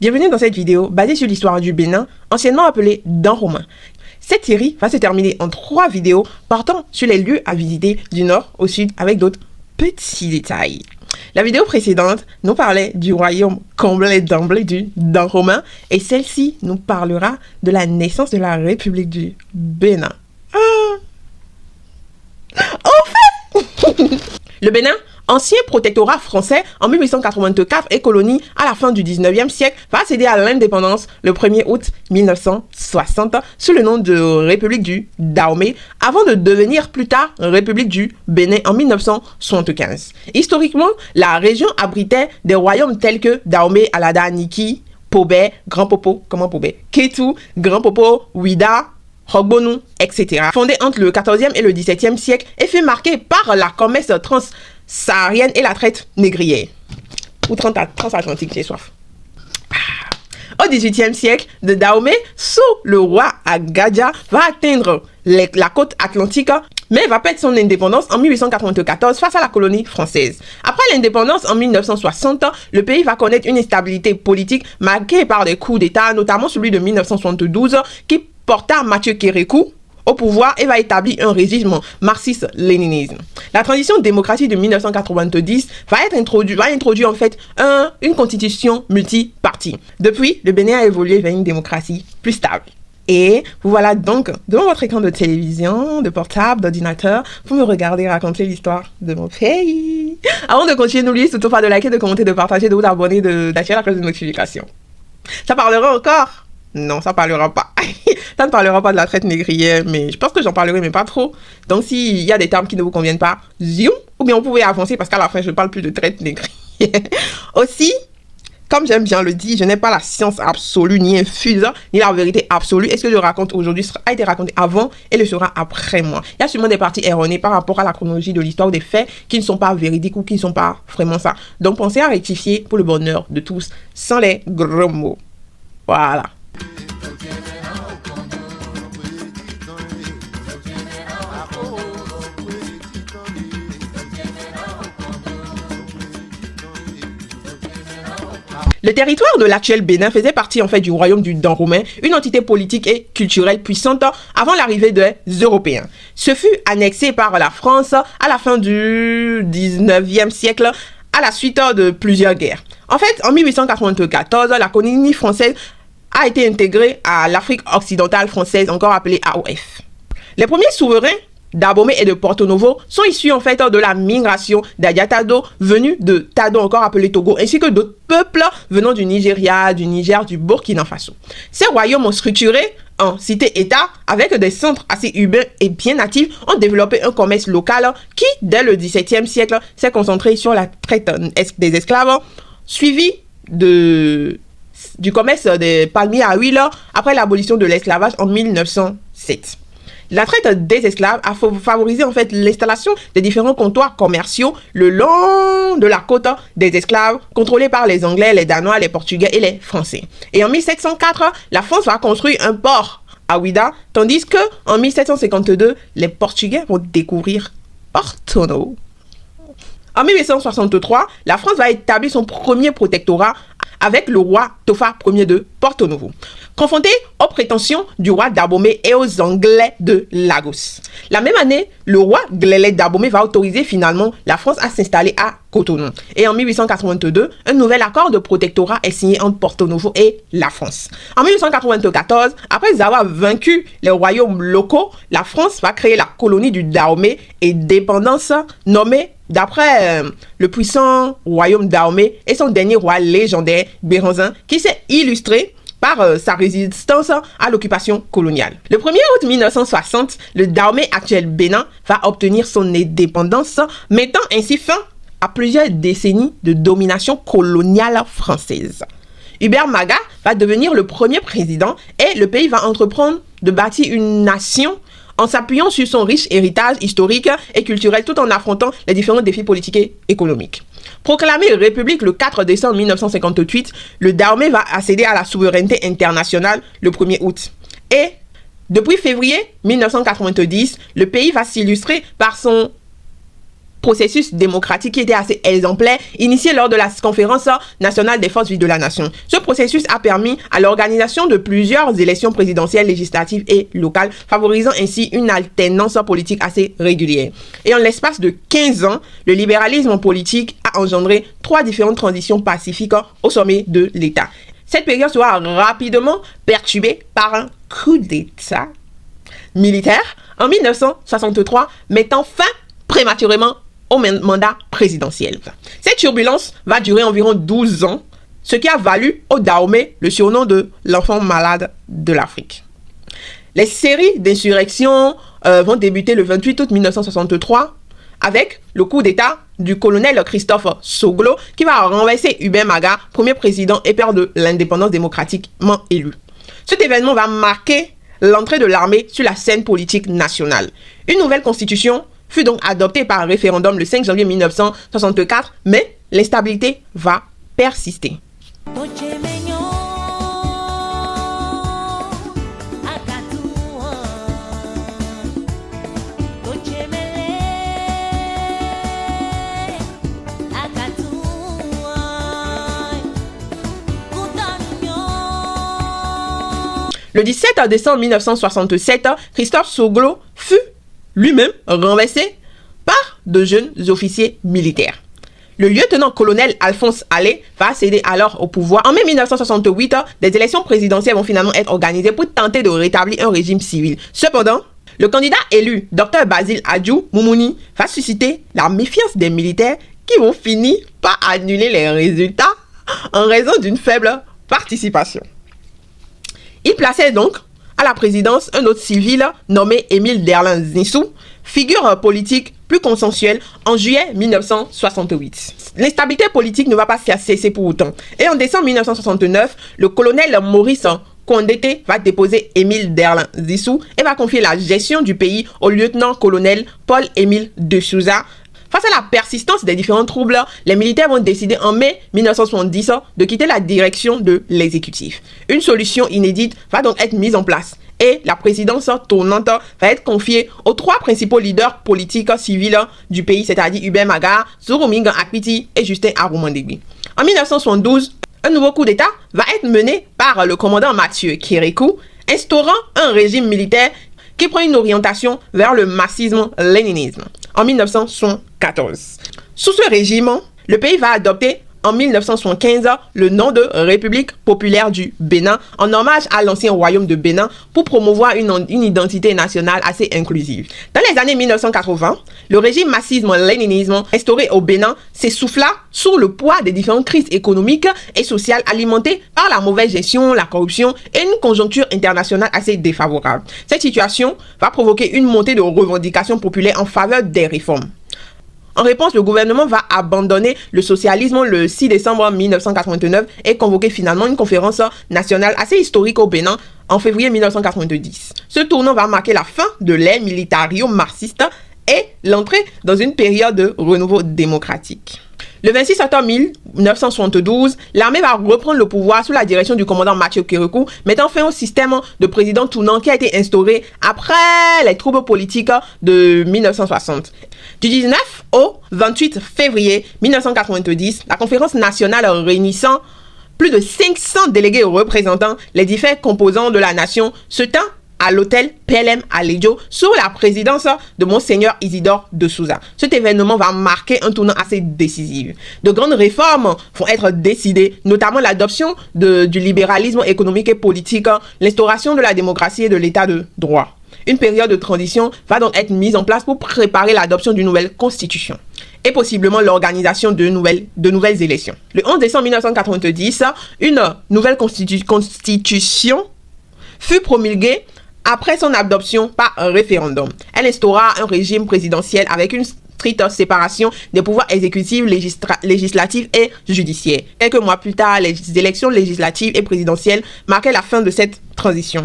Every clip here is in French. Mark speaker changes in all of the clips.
Speaker 1: Bienvenue dans cette vidéo basée sur l'histoire du Bénin, anciennement appelée Dahomey. Cette série va se terminer en 3 vidéos portant sur les lieux à visiter du nord au sud avec d'autres petits détails. La vidéo précédente nous parlait du royaume comblé d'emblée du Dahomey et celle-ci nous parlera de la naissance de la République du Bénin. Le Bénin, ancien protectorat français en 1884 et colonie à la fin du 19e siècle, va accéder à l'indépendance le 1er août 1960 sous le nom de République du Dahomey avant de devenir plus tard République du Bénin en 1975. Historiquement, la région abritait des royaumes tels que Dahomey, Alada, Niki, Pobé, Grand Popo, Kétou, Grand Popo, Ouida, Hogbonu, etc. Fondé entre le 14e et le 17e siècle et fut marqué par la commerce transsaharienne et la traite négrière. Ou transatlantique, j'ai soif. Au 18e siècle, de Dahomey, sous le roi Agadja, va atteindre la côte atlantique, mais va perdre son indépendance en 1894 face à la colonie française. Après l'indépendance en 1960, le pays va connaître une instabilité politique marquée par des coups d'État, notamment celui de 1972, qui porta Mathieu Kérékou au pouvoir et va établir un régime marxiste-léninisme. La transition démocratique de 1990 va introduire en fait une constitution multipartie. Depuis, le Bénin a évolué vers une démocratie plus stable. Et vous voilà donc devant votre écran de télévision, de portable, d'ordinateur, pour me regarder raconter l'histoire de mon pays. Avant de continuer, n'oubliez surtout pas de liker, de commenter, de partager, de vous abonner, d'activer la cloche de notification. Ça parlera encore? Non, ça parlera pas. Ça ne parlera pas de la traite négrière, mais je pense que j'en parlerai, mais pas trop. Donc, s'il y a des termes qui ne vous conviennent pas, zoom, ou bien vous pouvez avancer parce qu'à la fin, je ne parle plus de traite négrière. Aussi, comme j'aime bien le dire, je n'ai pas la science absolue, ni infuse, ni la vérité absolue. Et ce que je raconte aujourd'hui a été raconté avant et le sera après moi. Il y a sûrement des parties erronées par rapport à la chronologie de l'histoire ou des faits qui ne sont pas véridiques ou qui ne sont pas vraiment ça. Donc, pensez à rectifier pour le bonheur de tous, sans les gros mots. Voilà. Le territoire de l'actuel Bénin faisait partie en fait du royaume du Dahomey, une entité politique et culturelle puissante avant l'arrivée des Européens. Ce fut annexé par la France à la fin du 19e siècle à la suite de plusieurs guerres. En fait, en 1894, la colonie française a été intégrée à l'Afrique occidentale française, encore appelée AOF. Les premiers souverains d'Abomey et de Porto Novo sont issus en fait de la migration d'Adiatado venus de Tado, encore appelé Togo, ainsi que d'autres peuples venant du Nigeria, du Niger, du Burkina Faso. Ces royaumes ont structuré en cité-état avec des centres assez urbains et bien natifs, ont développé un commerce local qui, dès le XVIIe siècle, s'est concentré sur la traite des esclaves, suivi du commerce des palmiers à huile après l'abolition de l'esclavage en 1907. La traite des esclaves a favorisé en fait l'installation des différents comptoirs commerciaux le long de la côte des esclaves, contrôlés par les Anglais, les Danois, les Portugais et les Français. Et en 1704, la France va construire un port à Ouida, tandis que en 1752, les Portugais vont découvrir Porto Novo. En 1863, la France va établir son premier protectorat avec le roi Tofa Ier de Porto Novo, confronté aux prétentions du roi d'Abomey et aux Anglais de Lagos. La même année, le roi Glélé d'Abomey va autoriser finalement la France à s'installer à Cotonou. Et en 1882, un nouvel accord de protectorat est signé entre Porto Novo et la France. En 1894, après avoir vaincu les royaumes locaux, la France va créer la colonie du Dahomey et dépendance nommée d'après le puissant royaume Dahomey et son dernier roi légendaire, Béranzin, qui s'est illustré par sa résistance à l'occupation coloniale. Le 1er août 1960, le Dahomey actuel Bénin va obtenir son indépendance, mettant ainsi fin à plusieurs décennies de domination coloniale française. Hubert Maga va devenir le premier président et le pays va entreprendre de bâtir une nation en s'appuyant sur son riche héritage historique et culturel tout en affrontant les différents défis politiques et économiques. Proclamé république le 4 décembre 1958, le Dahomey va accéder à la souveraineté internationale le 1er août. Et depuis février 1990, le pays va s'illustrer par son processus démocratique qui était assez exemplaire, initié lors de la conférence nationale des forces vives de la nation. Ce processus a permis à l'organisation de plusieurs élections présidentielles, législatives et locales, favorisant ainsi une alternance politique assez régulière. Et en l'espace de 15 ans, le libéralisme politique a engendré 3 différentes transitions pacifiques au sommet de l'État. Cette période sera rapidement perturbée par un coup d'État militaire en 1963, mettant fin prématurément au mandat présidentiel. Cette turbulence va durer environ 12 ans, ce qui a valu au Dahomey le surnom de l'enfant malade de l'Afrique. Les séries d'insurrections vont débuter le 28 août 1963 avec le coup d'État du colonel Christophe Soglo qui va renverser Hubert Maga, premier président et père de l'indépendance démocratiquement élu. Cet événement va marquer l'entrée de l'armée sur la scène politique nationale. Une nouvelle constitution fut donc adoptée par un référendum le 5 janvier 1964, mais l'instabilité va persister. Le 17 décembre 1967, Christophe Soglo fut lui-même renversé par de jeunes officiers militaires. Le lieutenant-colonel Alphonse Allais va accéder alors au pouvoir. En mai 1968, des élections présidentielles vont finalement être organisées pour tenter de rétablir un régime civil. Cependant, le candidat élu, Dr Basile Adjou Moumouni, va susciter la méfiance des militaires qui vont finir par annuler les résultats en raison d'une faible participation. Il plaçait donc à la présidence un autre civil nommé Émile Derlin Zissou, figure politique plus consensuelle en juillet 1968. L'instabilité politique ne va pas cesser pour autant. Et en décembre 1969, le colonel Maurice Condé va déposer Émile Derlin Zissou et va confier la gestion du pays au lieutenant-colonel Paul-Émile de Souza. Face à la persistance des différents troubles, les militaires vont décider en mai 1970 de quitter la direction de l'exécutif. Une solution inédite va donc être mise en place et la présidence tournante va être confiée aux 3 principaux leaders politiques civils du pays, c'est-à-dire Hubert Maga, Zourouming Akpiti et Justin Arumandegui. En 1972, un nouveau coup d'État va être mené par le commandant Mathieu Kérékou, instaurant un régime militaire qui prend une orientation vers le marxisme-léninisme en 1974. Sous ce régime, le pays va adopter en 1975 le nom de République populaire du Bénin en hommage à l'ancien royaume de Bénin pour promouvoir une identité nationale assez inclusive. Dans les années 1980, le régime marxisme-léninisme instauré au Bénin s'essouffla sous le poids des différentes crises économiques et sociales alimentées par la mauvaise gestion, la corruption et une conjoncture internationale assez défavorable. Cette situation va provoquer une montée de revendications populaires en faveur des réformes. En réponse, le gouvernement va abandonner le socialisme le 6 décembre 1989 et convoquer finalement une conférence nationale assez historique au Bénin en février 1990. Ce tournant va marquer la fin de l'ère militario-marxiste et l'entrée dans une période de renouveau démocratique. Le 26 octobre 1972, l'armée va reprendre le pouvoir sous la direction du commandant Mathieu Kérékou, mettant fin au système de président tournant qui a été instauré après les troubles politiques de 1960. Du 19 au 28 février 1990, la conférence nationale réunissant plus de 500 délégués représentant les différents composants de la nation se tint à l'hôtel PLM à Lédio sous la présidence de Monseigneur Isidore de Souza. Cet événement va marquer un tournant assez décisif. De grandes réformes vont être décidées, notamment l'adoption du libéralisme économique et politique, l'instauration de la démocratie et de l'état de droit. Une période de transition va donc être mise en place pour préparer l'adoption d'une nouvelle constitution et possiblement l'organisation de nouvelles élections. Le 11 décembre 1990, une nouvelle constitution fut promulguée après son adoption par un référendum. Elle instaura un régime présidentiel avec une stricte séparation des pouvoirs exécutifs, législatifs et judiciaires. Quelques mois plus tard, les élections législatives et présidentielles marquaient la fin de cette transition.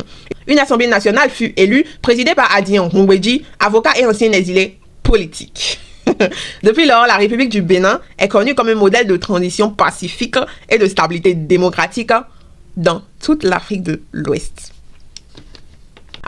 Speaker 1: Une assemblée nationale fut élue, présidée par Adian Mungweji, avocat et ancien exilé politique. Depuis lors, la République du Bénin est connue comme un modèle de transition pacifique et de stabilité démocratique dans toute l'Afrique de l'Ouest.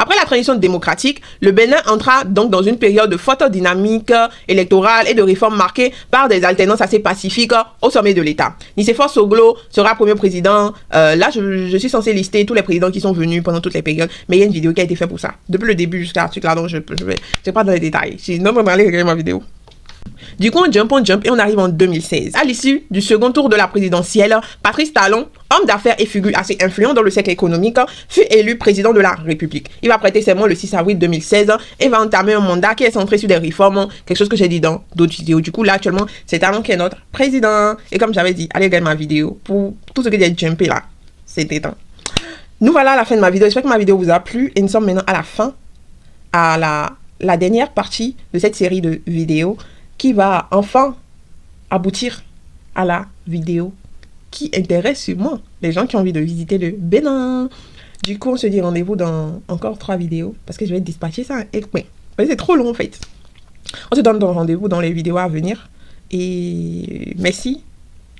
Speaker 1: Après la transition démocratique, le Bénin entra donc dans une période de forte dynamique électorale et de réformes marquée par des alternances assez pacifiques au sommet de l'État. Nicéphore Soglo sera premier président. Là, je suis censé lister tous les présidents qui sont venus pendant toutes les périodes, mais il y a une vidéo qui a été faite pour ça. Depuis le début jusqu'à l'article là, donc je vais pas dans les détails. Sinon, vous allez regarder ma vidéo. Du coup, on jump et on arrive en 2016. À l'issue du second tour de la présidentielle, Patrice Talon, homme d'affaires et figure assez influent dans le cercle économique, fut élu président de la République. Il va prêter serment le 6 avril 2016 et va entamer un mandat qui est centré sur des réformes, quelque chose que j'ai dit dans d'autres vidéos. Du coup, là, actuellement, c'est Talon qui est notre président. Et comme j'avais dit, allez regarder ma vidéo pour tout ce que j'ai jumpé là. C'était temps. Nous voilà à la fin de ma vidéo. J'espère que ma vidéo vous a plu et nous sommes maintenant à la fin, à la dernière partie de cette série de vidéos qui va enfin aboutir à la vidéo qui intéresse sûrement les gens qui ont envie de visiter le Bénin. Du coup, on se dit rendez-vous dans encore 3 vidéos parce que je vais dispatcher ça. Et ouais, c'est trop long en fait. On se donne donc rendez-vous dans les vidéos à venir. Et merci.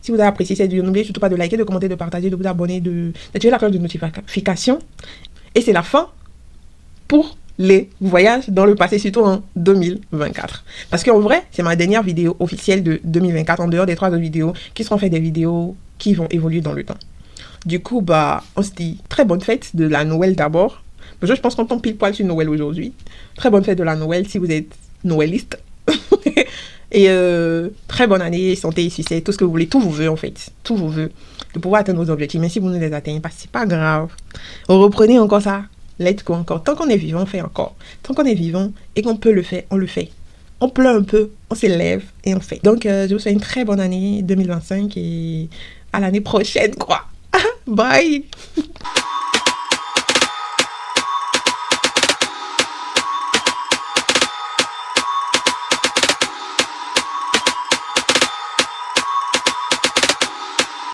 Speaker 1: Si vous avez apprécié cette vidéo, n'oubliez surtout pas de liker, de commenter, de partager, de vous abonner, d'activer la cloche de notification. Et c'est la fin pour les voyages dans le passé, surtout en 2024. Parce qu'en vrai, c'est ma dernière vidéo officielle de 2024, en dehors des 3 autres vidéos qui seront faites des vidéos qui vont évoluer dans le temps. Du coup, on se dit très bonne fête de la Noël d'abord. Je pense qu'on tombe pile poil sur Noël aujourd'hui. Très bonne fête de la Noël si vous êtes noëliste. Et très bonne année, santé, succès, tout ce que vous voulez, tous vos vœux en fait. Tous vos vœux. De pouvoir atteindre vos objectifs. Mais si vous ne les atteignez pas, c'est pas grave. Reprenez encore ça. Let's go encore. Tant qu'on est vivant, on fait encore. Tant qu'on est vivant et qu'on peut le faire, on le fait. On pleure un peu, on s'élève et on fait. Donc, je vous souhaite une très bonne année 2025 et à l'année prochaine, quoi. Bye.